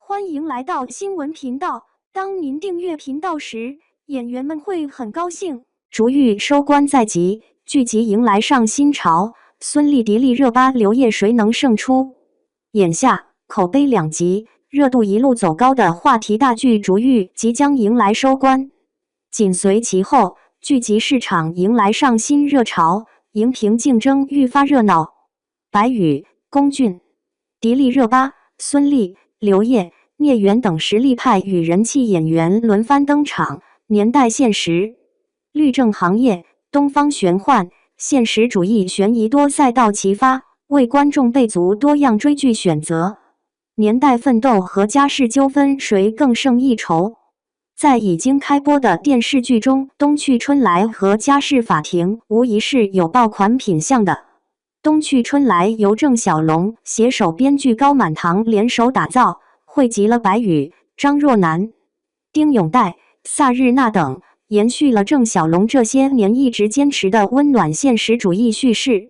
欢迎来到新闻频道。当您订阅频道时，演员们会很高兴。逐玉收官在即，剧集迎来上新潮。孙俪、迪丽热巴、刘烨谁能胜出？眼下口碑两极、热度一路走高的话题大剧《逐玉》即将迎来收官，紧随其后，剧集市场迎来上新热潮，荧屏竞争愈发热闹。白宇、龚俊、迪丽热巴、孙俪、刘烨、聂远等实力派与人气演员轮番登场，年代现实、律政行业、东方玄幻、现实主义悬疑多赛道齐发，为观众备足多样追剧选择。年代奋斗和家事纠纷谁更胜一筹？在已经开播的电视剧中，《冬去春来》和《家事法庭》无疑是有爆款品相的。《冬去春来》由郑晓龙携手编剧高满堂联手打造，汇集了白宇、张若楠、丁永岱、萨日娜等，延续了郑晓龙这些年一直坚持的温暖现实主义叙事。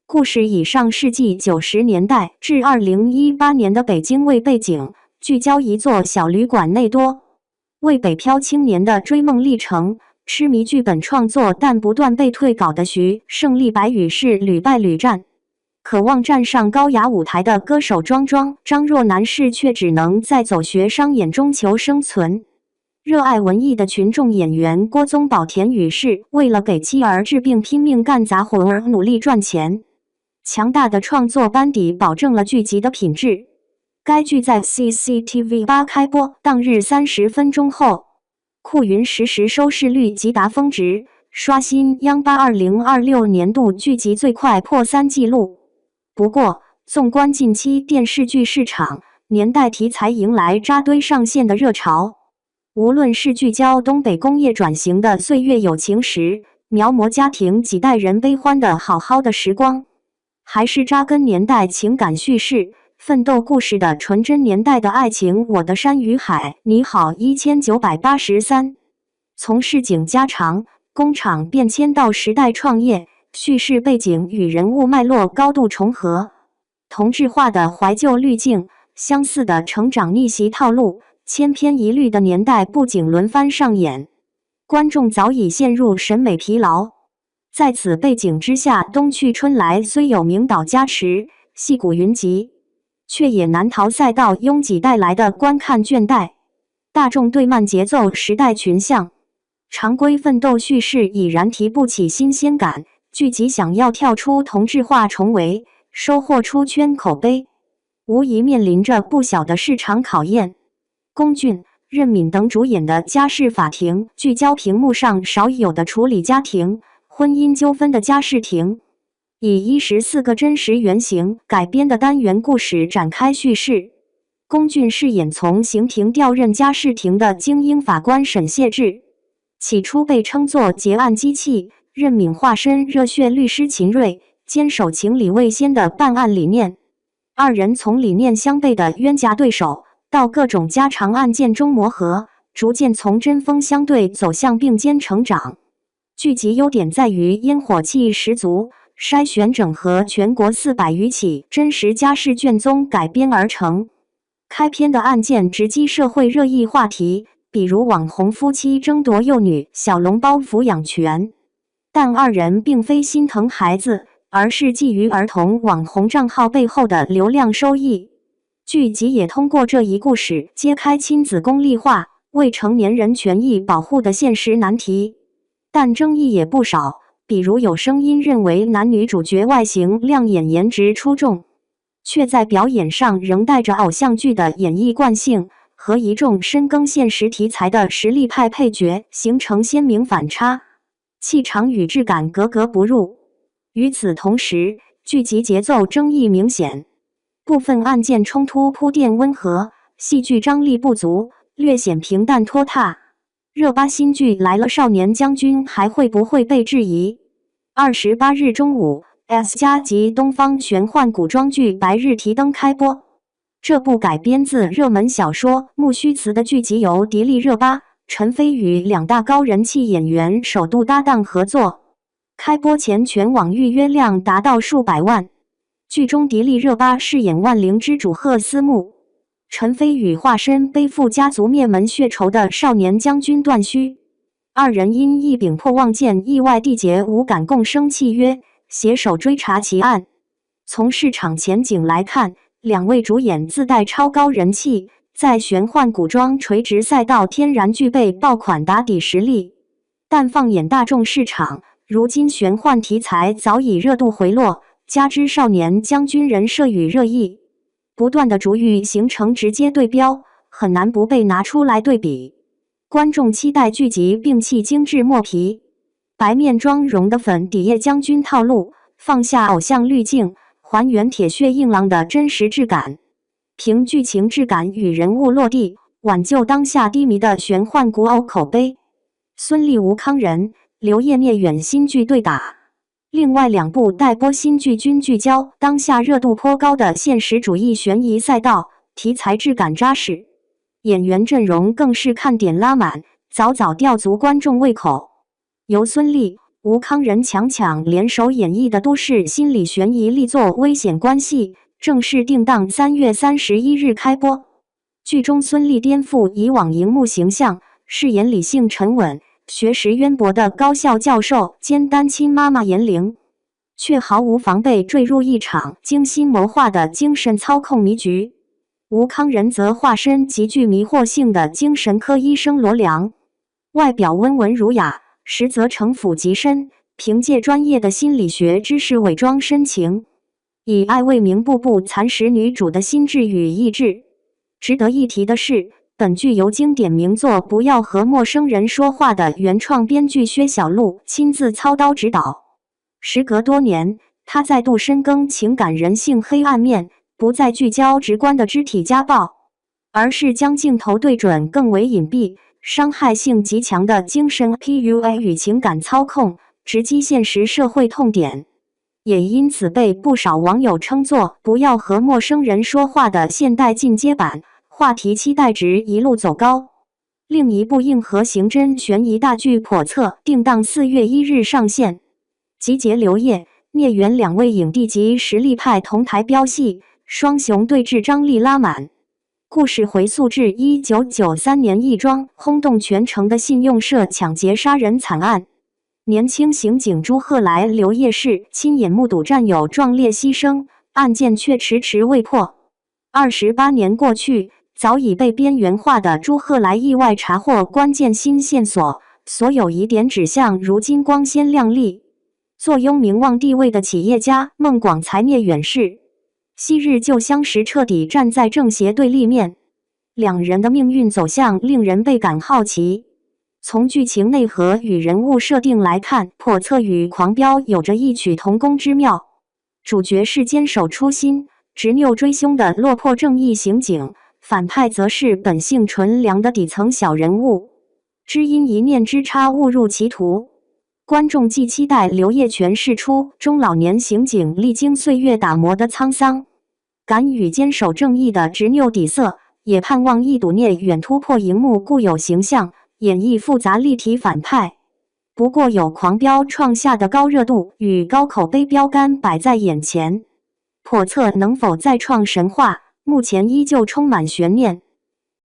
故事以上世纪90年代至2018年的北京为背景，聚焦一座小旅馆内多为北漂青年的追梦历程。痴迷剧本创作但不断被退稿的徐胜利、白宇是屡败屡战，渴望站上高雅舞台的歌手庄庄、张若楠是却只能在走学商演中求生存。热爱文艺的群众演员郭宗宝、田雨是为了给妻儿治病拼命干杂活儿，努力赚钱。强大的创作班底保证了剧集的品质。该剧在 CCTV8 开播当日30分钟后，酷云实时收视率即达峰值，刷新央八2026年度剧集最快破3纪录。不过，纵观近期电视剧市场，年代题材迎来扎堆上线的热潮。无论是聚焦东北工业转型的《岁月有情时》，描摹家庭几代人悲欢的《好好的时光》，还是扎根年代情感叙事、奋斗故事的纯真年代的爱情《我的山与海》，你好1983。从市井家常、工厂变迁到时代创业，叙事背景与人物脉络高度重合，同质化的怀旧滤镜，相似的成长逆袭套路，千篇一律的年代布景轮番上演，观众早已陷入审美疲劳。在此背景之下，《冬去春来》虽有名导加持，戏骨云集，却也难逃赛道拥挤带来的观看倦怠。大众对慢节奏时代群像、常规奋斗叙事已然提不起新鲜感，剧集想要跳出同质化重围，收获出圈口碑，无疑面临着不小的市场考验。龚俊、任敏等主演的《家事法庭》聚焦屏幕上少有的处理家庭、婚姻纠纷的家事庭，以14个真实原型改编的单元故事展开叙事。龚俊饰演从刑庭调任家事庭的精英法官沈谢志，起初被称作结案机器，任敏化身热血律师秦瑞，坚守情理未先的办案理念。二人从理念相悖的冤家对手，到各种家常案件中磨合，逐渐从针锋相对走向并肩成长。剧集优点在于烟火气十足，筛选整合全国400余起真实家事卷宗改编而成。开篇的案件直击社会热议话题，比如网红夫妻争夺幼女小笼包抚养权，但二人并非心疼孩子，而是觊觎儿童网红账号背后的流量收益。剧集也通过这一故事揭开亲子功利化、未成年人权益保护的现实难题，但争议也不少，比如有声音认为男女主角外形亮眼、颜值出众，却在表演上仍带着偶像剧的演绎惯性，和一众深耕现实题材的实力派配角形成鲜明反差，气场与质感格格不入。与此同时，剧集节奏争议明显，部分案件冲突铺垫温和，戏剧张力不足，略显平淡拖沓。热巴新剧来了，少年将军还会不会被质疑？28日中午 ，S+ 及东方玄幻古装剧《白日提灯》开播。这部改编自热门小说《木须辞》的剧集由迪丽热巴、陈飞宇两大高人气演员首度搭档合作，开播前全网预约量达到数百万。剧中迪丽热巴饰演万灵之主贺思慕，陈飞宇化身背负家族灭门血仇的少年将军段须，二人因一柄破望剑意外缔结无感共生契约，携手追查其案。从市场前景来看，两位主演自带超高人气，在玄幻古装垂直赛道天然具备爆款打底实力。但放眼大众市场，如今玄幻题材早已热度回落，加之少年将军人设与热议不断的逐愈形成直接对标，很难不被拿出来对比。观众期待剧集摒弃精致墨皮、白面妆容的粉底液将军套路，放下偶像滤镜，还原铁血硬朗的真实质感，凭剧情质感与人物落地，挽救当下低迷的玄幻古偶口碑。孙俪吴慷仁、刘烨聂远新剧对打。另外两部待播新剧均聚焦当下热度颇高的现实主义悬疑赛道，题材质感扎实，演员阵容更是看点拉满，早早吊足观众胃口。由孙俪、吴慷仁强联手演绎的都市心理悬疑力作《危险关系》正式定档3月31日开播。剧中孙俪颠覆以往荧幕形象，饰演理性沉稳、学识渊博的高校教授兼单亲妈妈颜玲，却毫无防备坠入一场精心谋划的精神操控迷局。吴慷仁则化身极具迷惑性的精神科医生罗良，外表温文儒雅，实则城府极深，凭借专业的心理学知识伪装深情，以爱为名步步蚕食女主的心智与意志。值得一提的是，本剧由经典名作《不要和陌生人说话》的原创编剧薛晓路亲自操刀指导。时隔多年，他再度深耕情感人性黑暗面，不再聚焦直观的肢体家暴，而是将镜头对准更为隐蔽、伤害性极强的精神 PUA 与情感操控，直击现实社会痛点。也因此被不少网友称作《不要和陌生人说话》的现代进阶版，话题期待值一路走高。另一部硬核刑侦悬疑大剧《叵测》定档4月1日上线，集结刘烨、聂远两位影帝及实力派同台飙戏，双雄对峙张力拉满。故事回溯至1993年一桩轰动全城的信用社抢劫杀人惨案，年轻刑警朱鹤来、刘烨是亲眼目睹战友壮烈牺牲，案件却迟迟未破。28年过去，早已被边缘化的朱鹤来意外查获关键新线索，所有疑点指向如今光鲜亮丽、坐拥名望地位的企业家孟广才聂远士。昔日旧相识彻底站在正邪对立面，两人的命运走向令人倍感好奇。从剧情内核与人物设定来看，《叵测》与《狂飙》有着异曲同工之妙。主角是坚守初心、执拗追凶的落魄正义刑警，反派则是本性纯良的底层小人物，只因一念之差误入歧途。观众既期待刘烨诠释出中老年刑警历经岁月打磨的沧桑感与坚守正义的执拗底色，也盼望一睹聂远突破荧幕固有形象，演绎复杂立体反派。不过有狂飙创下的高热度与高口碑标杆摆在眼前，叵测能否再创神话，目前依旧充满悬念。